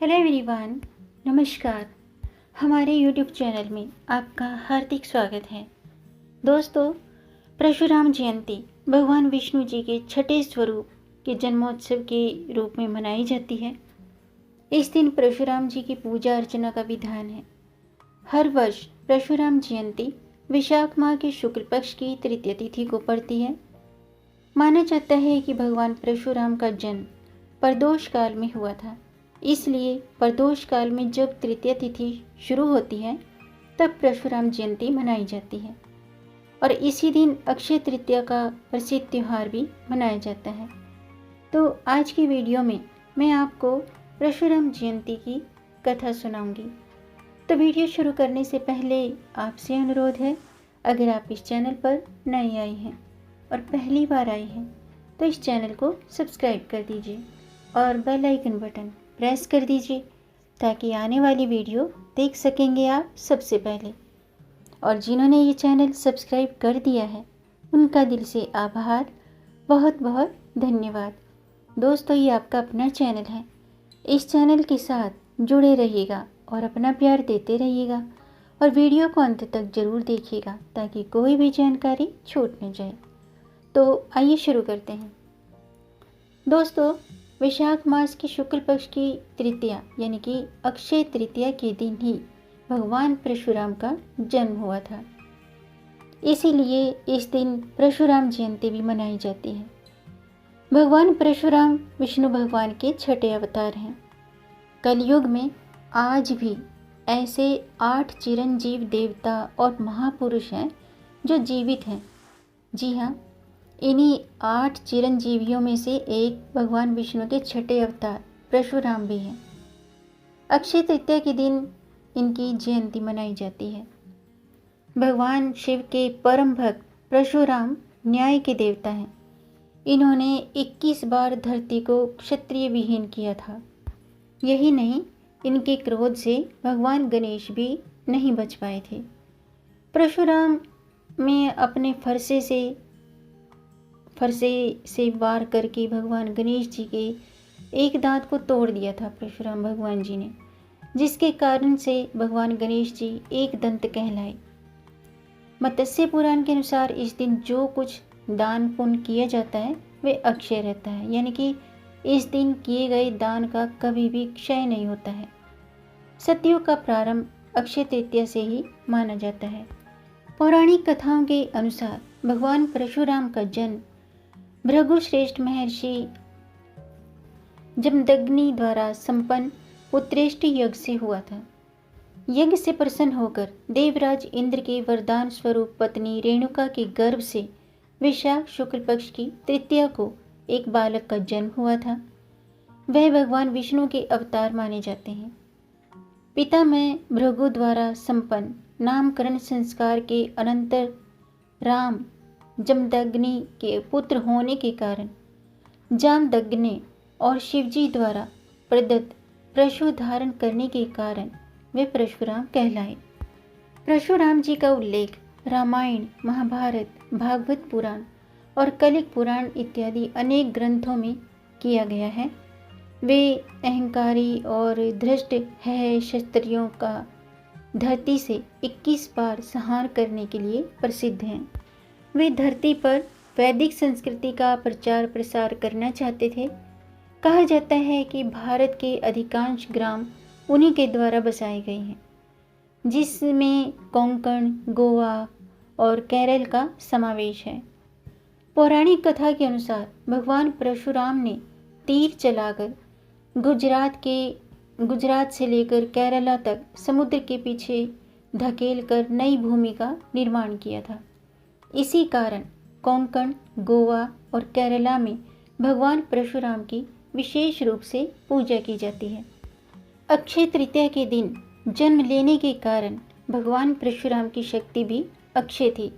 Hello everyone, नमस्कार। हमारे YouTube channel में आपका हार्दिक स्वागत है। दोस्तों, परशुराम जयंती भगवान विष्णु जी के छठे स्वरूप के जन्मोत्सव के रूप में मनाई जाती है। इस दिन परशुराम जी की पूजा अर्चना का विधान है। हर वर्ष परशुराम जयंती विशाख माह के शुक्ल पक्ष की तृतीय तिथि को पड़ती है। माना जाता है कि भगवान परशुराम का जन्म प्रदोष काल में हुआ था, इसलिए प्रदोष काल में जब तृतीय तिथि शुरू होती है तब परशुराम जयंती मनाई जाती है और इसी दिन अक्षय तृतीया का प्रसिद्ध त्यौहार भी मनाया जाता है। तो आज की वीडियो में मैं आपको परशुराम जयंती की कथा सुनाऊंगी। तो वीडियो शुरू करने से पहले आपसे अनुरोध है, अगर आप इस चैनल पर नए आए हैं और पहली बार आए हैं तो इस चैनल को सब्सक्राइब कर दीजिए और बेल आइकन बटन प्रेस कर दीजिए ताकि आने वाली वीडियो देख सकेंगे आप सबसे पहले। और जिन्होंने ये चैनल सब्सक्राइब कर दिया है उनका दिल से आभार, बहुत बहुत धन्यवाद। दोस्तों, ये आपका अपना चैनल है, इस चैनल के साथ जुड़े रहिएगा और अपना प्यार देते रहिएगा और वीडियो को अंत तक ज़रूर देखिएगा ताकि कोई भी जानकारी छूट न जाए। तो आइए शुरू करते हैं। दोस्तों, वैशाख मास की शुक्ल पक्ष की तृतीया यानी कि अक्षय तृतीया के दिन ही भगवान परशुराम का जन्म हुआ था। इसीलिए इस दिन परशुराम जयंती भी मनाई जाती है। भगवान परशुराम विष्णु भगवान के छठे अवतार हैं। कलयुग में आज भी ऐसे 8 चिरंजीव देवता और महापुरुष हैं जो जीवित हैं। जी हाँ, इन्हीं 8 चिरंजीवियों में से एक भगवान विष्णु के छठे अवतार परशुराम भी हैं। अक्षय तृतीया के दिन इनकी जयंती मनाई जाती है। भगवान शिव के परम भक्त परशुराम न्याय के देवता हैं। इन्होंने 21 बार धरती को क्षत्रिय विहीन किया था। यही नहीं, इनके क्रोध से भगवान गणेश भी नहीं बच पाए थे। परशुराम में अपने फरसे से वार करके भगवान गणेश जी के एक दांत को तोड़ दिया था परशुराम भगवान जी ने, जिसके कारण से भगवान गणेश जी एक दंत कहलाए। मत्स्य पुराण के अनुसार इस दिन जो कुछ दान पुण्य किया जाता है वे अक्षय रहता है, यानी कि इस दिन किए गए दान का कभी भी क्षय नहीं होता है। सतयुग का प्रारंभ अक्षय तृतीया से ही माना जाता है। पौराणिक कथाओं के अनुसार भगवान परशुराम का जन्म भृगुश्रेष्ठ महर्षि जमदग्नि द्वारा संपन्न उत्कृष्ट यज्ञ से हुआ था। यज्ञ से प्रसन्न होकर देवराज इंद्र के वरदान स्वरूप पत्नी रेणुका के गर्भ से वैशाख शुक्ल पक्ष की तृतीया को एक बालक का जन्म हुआ था। वह भगवान विष्णु के अवतार माने जाते हैं। पिता में भृगु द्वारा संपन्न नामकरण संस्कार के अनंतर राम जमदग्नि के पुत्र होने के कारण जामदग्नि और शिवजी द्वारा प्रदत्त परशु धारण करने के कारण वे परशुराम कहलाए। परशुराम जी का उल्लेख रामायण, महाभारत, भागवत पुराण और कलिक पुराण इत्यादि अनेक ग्रंथों में किया गया है। वे अहंकारी और धृष्ट है क्षत्रियों का धरती से 21 बार संहार करने के लिए प्रसिद्ध हैं। वे धरती पर वैदिक संस्कृति का प्रचार प्रसार करना चाहते थे। कहा जाता है कि भारत के अधिकांश ग्राम उन्हीं के द्वारा बसाए गए हैं, जिसमें कोंकण, गोवा और केरल का समावेश है। पौराणिक कथा के अनुसार भगवान परशुराम ने तीर चलाकर गुजरात से लेकर केरला तक समुद्र के पीछे धकेल कर नई भूमि का निर्माण किया था। इसी कारण कोंकण, गोवा और केरला में भगवान परशुराम की विशेष रूप से पूजा की जाती है। अक्षय तृतीया के दिन जन्म लेने के कारण भगवान परशुराम की शक्ति भी अक्षय थी।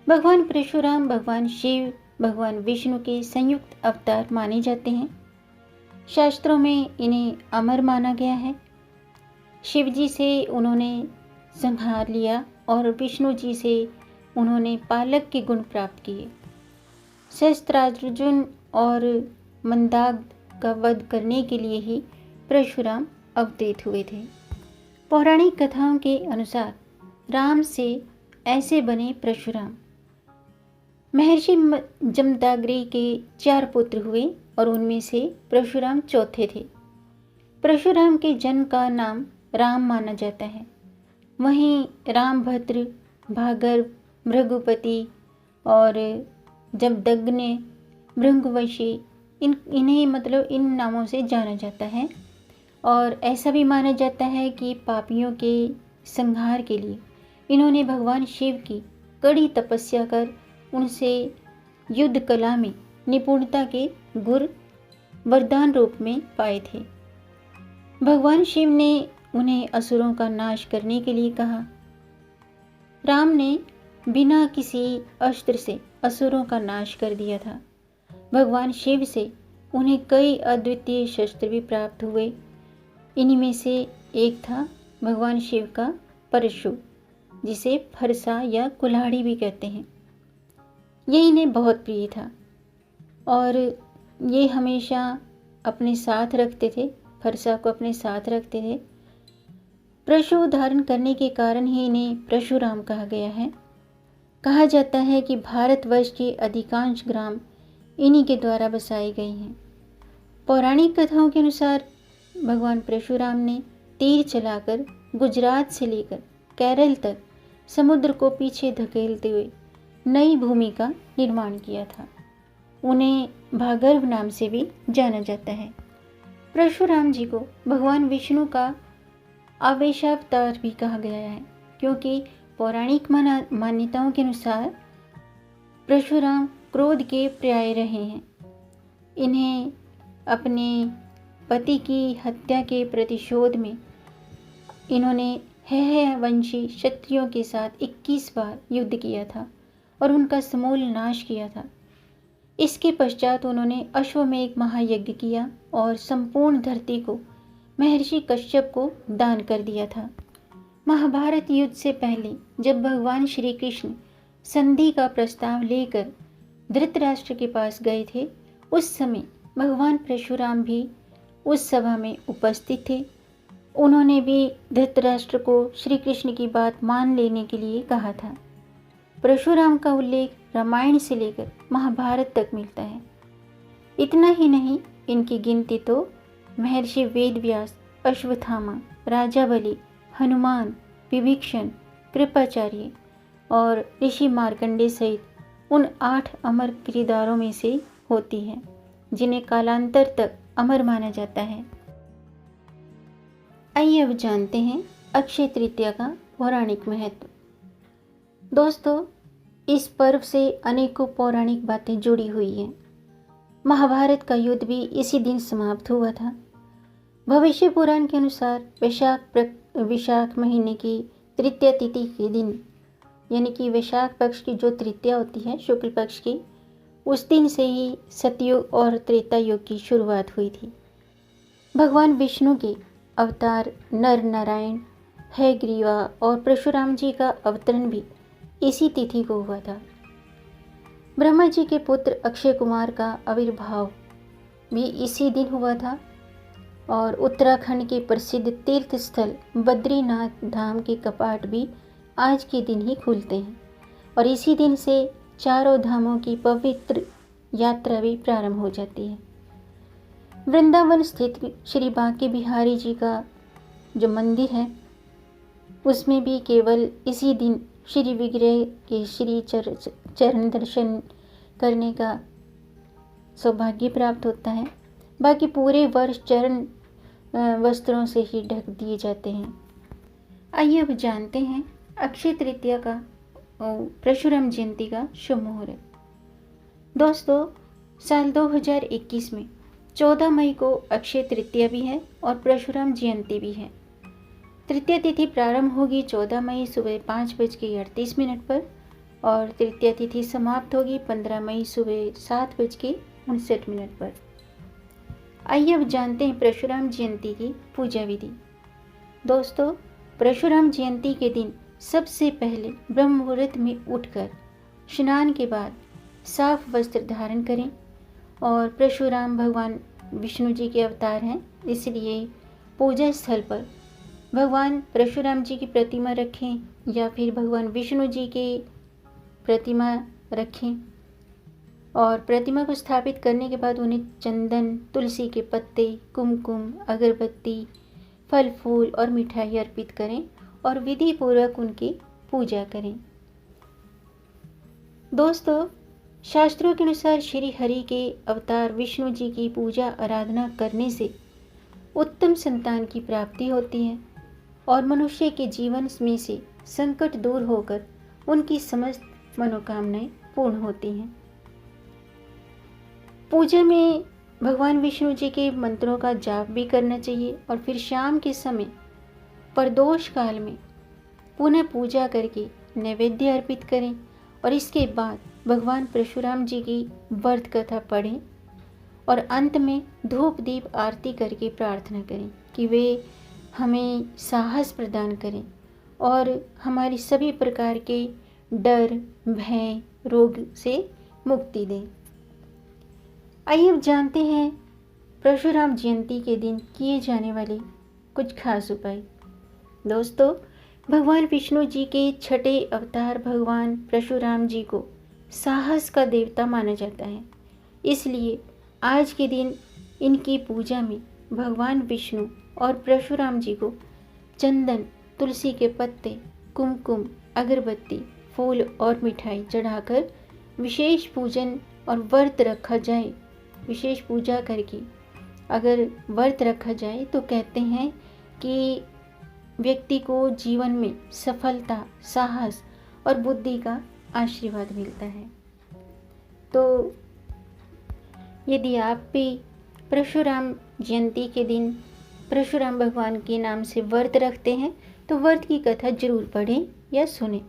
भगवान परशुराम भगवान शिव, भगवान विष्णु के संयुक्त अवतार माने जाते हैं। शास्त्रों में इन्हें अमर माना गया है। शिव जी से उन्होंने संहार लिया और विष्णु जी से उन्होंने पालक के गुण प्राप्त किए। शस्त्रार्जुन और मंदाग्ध का वध करने के लिए ही परशुराम अवतरित हुए थे। पौराणिक कथाओं के अनुसार राम से ऐसे बने परशुराम। महर्षि जमदग्नि के 4 पुत्र हुए और उनमें से परशुराम चौथे थे। परशुराम के जन्म का नाम राम माना जाता है। वहीं रामभद्र, भार्गव, भृगुपति और जमदग्नि, भृगुवंशी इन्हें इन नामों से जाना जाता है। और ऐसा भी माना जाता है कि पापियों के संहार के लिए इन्होंने भगवान शिव की कड़ी तपस्या कर उनसे युद्ध कला में निपुणता के गुर वरदान रूप में पाए थे। भगवान शिव ने उन्हें असुरों का नाश करने के लिए कहा। राम ने बिना किसी अस्त्र से असुरों का नाश कर दिया था। भगवान शिव से उन्हें कई अद्वितीय शस्त्र भी प्राप्त हुए। इन्हीं में से एक था भगवान शिव का परशु, जिसे फरसा या कुल्हाड़ी भी कहते हैं। ये इन्हें बहुत प्रिय था और ये हमेशा अपने साथ रखते थे, फरसा को अपने साथ रखते थे। परशु धारण करने के कारण ही इन्हें परशुराम कहा गया है। कहा जाता है कि भारतवर्ष के अधिकांश ग्राम इन्हीं के द्वारा बसाए गए हैं। पौराणिक कथाओं के अनुसार भगवान परशुराम ने तीर चलाकर गुजरात से लेकर केरल तक समुद्र को पीछे धकेलते हुए नई भूमि का निर्माण किया था। उन्हें भार्गव नाम से भी जाना जाता है। परशुराम जी को भगवान विष्णु का आवेशावतार भी कहा गया है, क्योंकि पौराणिक मान्यताओं के अनुसार परशुराम क्रोध के पर्याय रहे हैं। इन्हें अपने पति की हत्या के प्रतिशोध में इन्होंने हैहयवंशी क्षत्रियों के साथ 21 बार युद्ध किया था और उनका समूल नाश किया था। इसके पश्चात उन्होंने अश्वमेध महायज्ञ किया और संपूर्ण धरती को महर्षि कश्यप को दान कर दिया था। महाभारत युद्ध से पहले जब भगवान श्री कृष्ण संधि का प्रस्ताव लेकर धृतराष्ट्र के पास गए थे, उस समय भगवान परशुराम भी उस सभा में उपस्थित थे। उन्होंने भी धृतराष्ट्र को श्री कृष्ण की बात मान लेने के लिए कहा था। परशुराम का उल्लेख रामायण से लेकर महाभारत तक मिलता है। इतना ही नहीं, इनकी गिनती तो महर्षि वेदव्यास, अश्वत्थामा, राजा बलि, हनुमान, विभीषण, कृपाचार्य और ऋषि मार्कंडेय सहित उन 8 अमर किरदारों में से होती है, जिन्हें कालांतर तक अमर माना जाता है। आइए अब जानते हैं अक्षय तृतीया का पौराणिक महत्व। दोस्तों, इस पर्व से अनेकों पौराणिक बातें जुड़ी हुई हैं। महाभारत का युद्ध भी इसी दिन समाप्त हुआ था। भविष्य पुराण के अनुसार वैशाख महीने की तृतीया तिथि के दिन, यानी कि वैशाख पक्ष की जो तृतीया होती है शुक्ल पक्ष की, उस दिन से ही सतयुग और त्रेता युग की शुरुआत हुई थी। भगवान विष्णु के अवतार नर नारायण, हयग्रीवा और परशुराम जी का अवतरण भी इसी तिथि को हुआ था। ब्रह्मा जी के पुत्र अक्षय कुमार का आविर्भाव भी इसी दिन हुआ था और उत्तराखंड के प्रसिद्ध तीर्थ स्थल बद्रीनाथ धाम के कपाट भी आज के दिन ही खुलते हैं और इसी दिन से चारों धामों की पवित्र यात्रा भी प्रारंभ हो जाती है। वृंदावन स्थित श्री बांके बिहारी जी का जो मंदिर है, उसमें भी केवल इसी दिन श्री विग्रह के श्री चरण दर्शन करने का सौभाग्य प्राप्त होता है। बाकी पूरे वर्ष चरण वस्त्रों से ही ढक दिए जाते हैं। आइए अब जानते हैं अक्षय तृतीया का परशुराम जयंती का शुभ मुहूर्त। दोस्तों, साल 2021 में 14 मई को अक्षय तृतीया भी है और परशुराम जयंती भी है। तृतीया तिथि प्रारंभ होगी 14 मई सुबह 5:38 पर और तृतीया तिथि समाप्त होगी 15 मई सुबह 7:59 पर। आइए अब जानते हैं परशुराम जयंती की पूजा विधि। दोस्तों, परशुराम जयंती के दिन सबसे पहले ब्रह्म मुहूर्त में उठकर स्नान के बाद साफ वस्त्र धारण करें और परशुराम भगवान विष्णु जी के अवतार हैं, इसलिए पूजा स्थल पर भगवान परशुराम जी की प्रतिमा रखें या फिर भगवान विष्णु जी की प्रतिमा रखें। और प्रतिमा को स्थापित करने के बाद उन्हें चंदन, तुलसी के पत्ते, कुमकुम, अगरबत्ती, फल फूल और मिठाई अर्पित करें और विधि पूर्वक उनकी पूजा करें। दोस्तों, शास्त्रों के अनुसार श्री हरि के अवतार विष्णु जी की पूजा आराधना करने से उत्तम संतान की प्राप्ति होती है और मनुष्य के जीवन में से संकट दूर होकर उनकी समस्त मनोकामनाएं पूर्ण होती हैं। पूजा में भगवान विष्णु जी के मंत्रों का जाप भी करना चाहिए और फिर शाम के समय प्रदोष काल में पुनः पूजा करके नैवेद्य अर्पित करें और इसके बाद भगवान परशुराम जी की व्रत कथा पढ़ें और अंत में धूप दीप आरती करके प्रार्थना करें कि वे हमें साहस प्रदान करें और हमारी सभी प्रकार के डर, भय, रोग से मुक्ति दें। आइए अब जानते हैं परशुराम जयंती के दिन किए जाने वाले कुछ खास उपाय। दोस्तों, भगवान विष्णु जी के छठे अवतार भगवान परशुराम जी को साहस का देवता माना जाता है, इसलिए आज के दिन इनकी पूजा में भगवान विष्णु और परशुराम जी को चंदन, तुलसी के पत्ते, कुमकुम, अगरबत्ती, फूल और मिठाई चढ़ाकर विशेष पूजन और व्रत रखा जाए। विशेष पूजा करके अगर व्रत रखा जाए तो कहते हैं कि व्यक्ति को जीवन में सफलता, साहस और बुद्धि का आशीर्वाद मिलता है। तो यदि आप भी परशुराम जयंती के दिन परशुराम भगवान के नाम से व्रत रखते हैं तो व्रत की कथा जरूर पढ़ें या सुनें।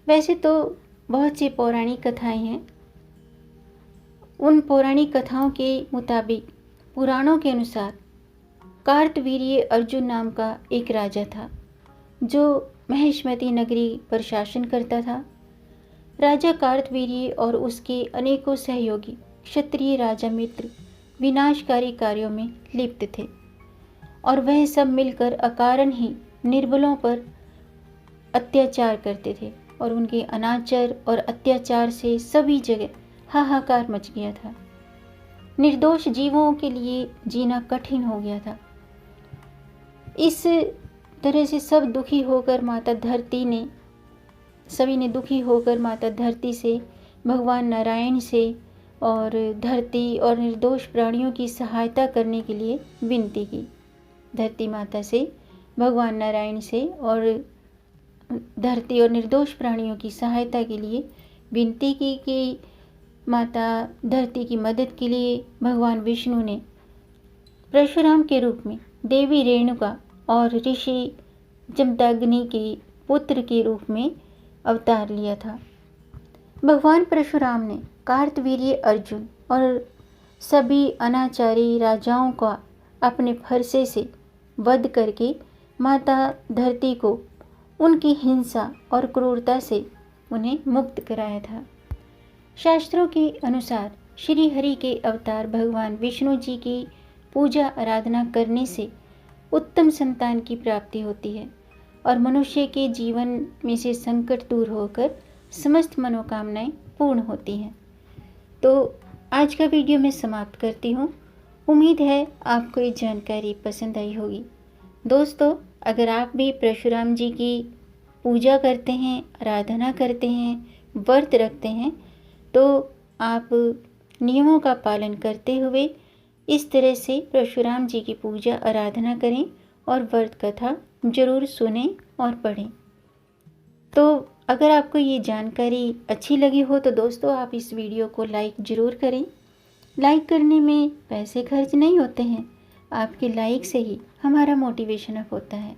वैसे तो बहुत सी पौराणिक कथाएं हैं। उन पौराणिक कथाओं के मुताबिक पुराणों के अनुसार कार्तवीर्य अर्जुन नाम का एक राजा था जो महेशमती नगरी पर शासन करता था। राजा कार्तवीर्य और उसके अनेकों सहयोगी क्षत्रिय राजा मित्र विनाशकारी कार्यों में लिप्त थे और वह सब मिलकर अकारण ही निर्बलों पर अत्याचार करते थे और उनके अनाचार और अत्याचार से सभी जगह हाहाकार मच गया था। निर्दोष जीवों के लिए जीना कठिन हो गया था। इस तरह से सब दुखी होकर सभी ने दुखी होकर माता धरती से भगवान नारायण से और धरती और निर्दोष प्राणियों की सहायता करने के लिए विनती की। धरती माता से भगवान नारायण से और धरती और निर्दोष प्राणियों की सहायता के लिए विनती की कि माता धरती की मदद के लिए भगवान विष्णु ने परशुराम के रूप में देवी रेणुका और ऋषि जमदग्नि के पुत्र के रूप में अवतार लिया था। भगवान परशुराम ने कार्तवीर्य अर्जुन और सभी अनाचारी राजाओं का अपने फरसे से वध करके माता धरती को उनकी हिंसा और क्रूरता से उन्हें मुक्त कराया था। शास्त्रों के अनुसार श्री हरि के अवतार भगवान विष्णु जी की पूजा आराधना करने से उत्तम संतान की प्राप्ति होती है और मनुष्य के जीवन में से संकट दूर होकर समस्त मनोकामनाएं पूर्ण होती हैं। तो आज का वीडियो मैं समाप्त करती हूँ। उम्मीद है आपको ये जानकारी पसंद आई होगी। दोस्तों, अगर आप भी परशुराम जी की पूजा करते हैं, आराधना करते हैं, व्रत रखते हैं तो आप नियमों का पालन करते हुए इस तरह से परशुराम जी की पूजा आराधना करें और व्रत कथा जरूर सुनें और पढ़ें। तो अगर आपको ये जानकारी अच्छी लगी हो तो दोस्तों आप इस वीडियो को लाइक ज़रूर करें। लाइक करने में पैसे खर्च नहीं होते हैं, आपके लाइक से ही हमारा मोटिवेशन अप होता है।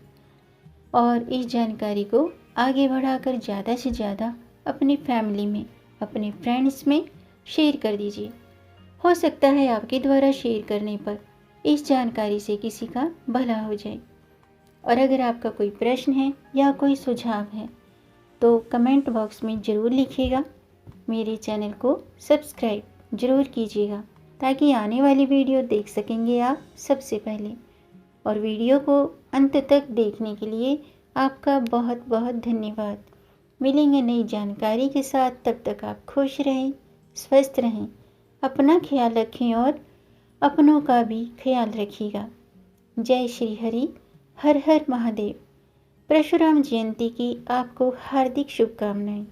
और इस जानकारी को आगे बढ़ाकर ज़्यादा से ज़्यादा अपनी फैमिली में, अपने फ्रेंड्स में शेयर कर दीजिए। हो सकता है आपके द्वारा शेयर करने पर इस जानकारी से किसी का भला हो जाए। और अगर आपका कोई प्रश्न है या कोई सुझाव है तो कमेंट बॉक्स में ज़रूर लिखिएगा। मेरे चैनल को सब्सक्राइब ज़रूर कीजिएगा ताकि आने वाली वीडियो देख सकेंगे आप सबसे पहले। और वीडियो को अंत तक देखने के लिए आपका बहुत बहुत धन्यवाद। मिलेंगे नई जानकारी के साथ, तब तक आप खुश रहें, स्वस्थ रहें, अपना ख्याल रखें और अपनों का भी ख्याल रखिएगा। जय श्री हरि, हर हर महादेव। परशुराम जयंती की आपको हार्दिक शुभकामनाएं।